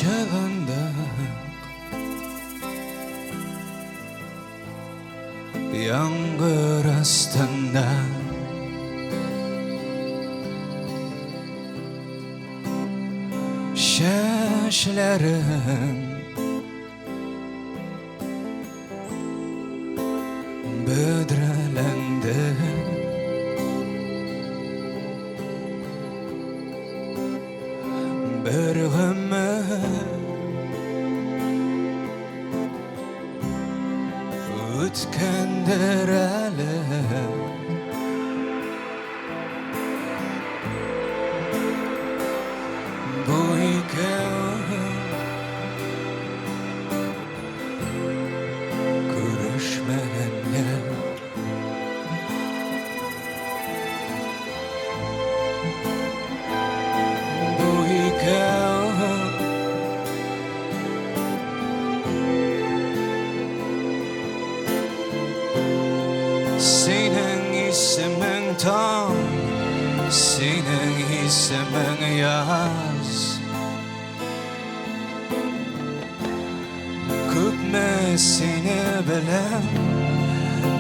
Çağında yağmur astında şaşlarım büdrelendi. Bir ömür ötkendir әлі. Bu ikеуі көрішмегенler. Bu ikеуі senin ismin tam, senin ismin yaz. Köpme seni bilen,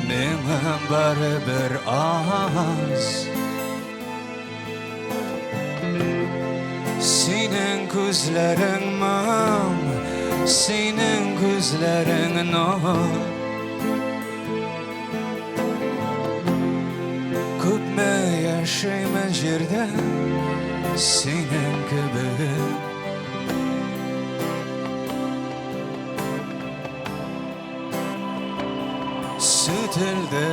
benim baribir az. Senin gözlerin mum, senin gözlerin nur. Köpme yaşayman жерде senin gibi. Sütülde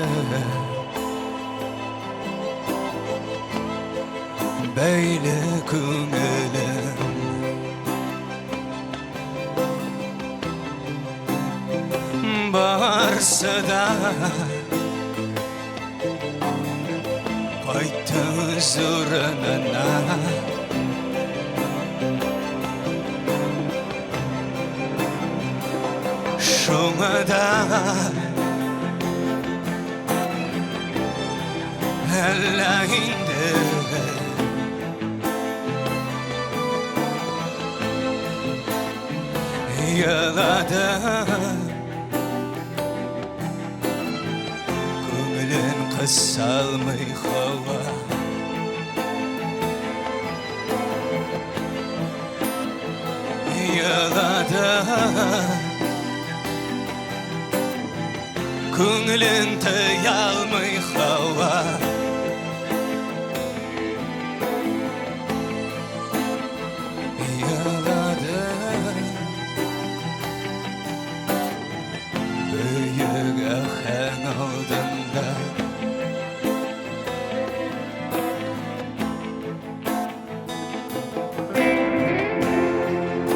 beyle köngülüm. Barsa da qaytdı huzuruna. Şoňa da alla indi yağladı köňülin kıssalmay hava. Yağladı köňülin tıyalmay hava. Yağladı büyük ahan oldunda.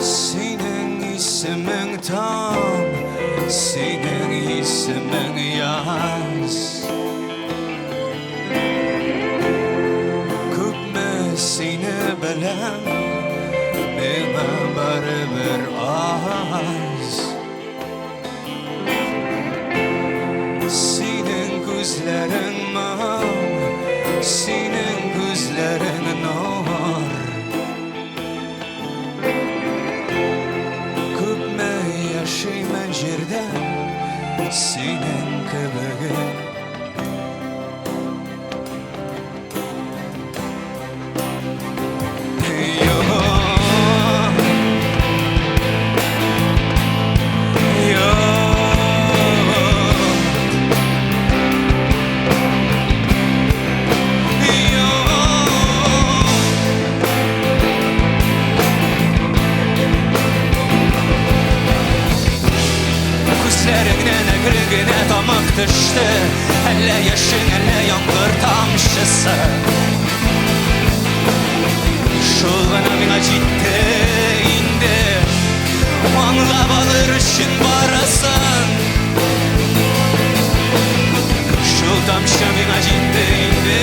Senin ismin tam, senin ismin yaz. Köpme seni bilen, benim baribir az. Senin gözlerin mum, senin gözlerin nur. Köpme yaşayman жерде senin gibi. Gözlerinden gülgüne damak düştü, elle yaşın elle yağmur tamşısı. Şulgana mine ciddi indi, anlap alır üçün barasın. Şul tamşı mine ciddi indi.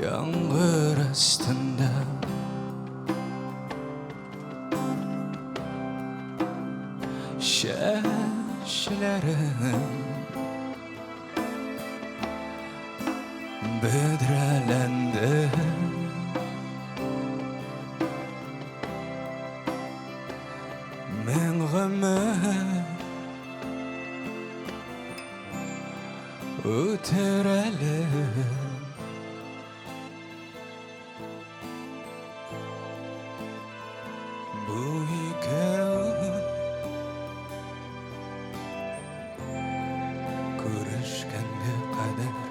Yağmur astında şeşlerim büdrelendi. Men ömür öterelim. Bu ikeu ko'rishganga qadar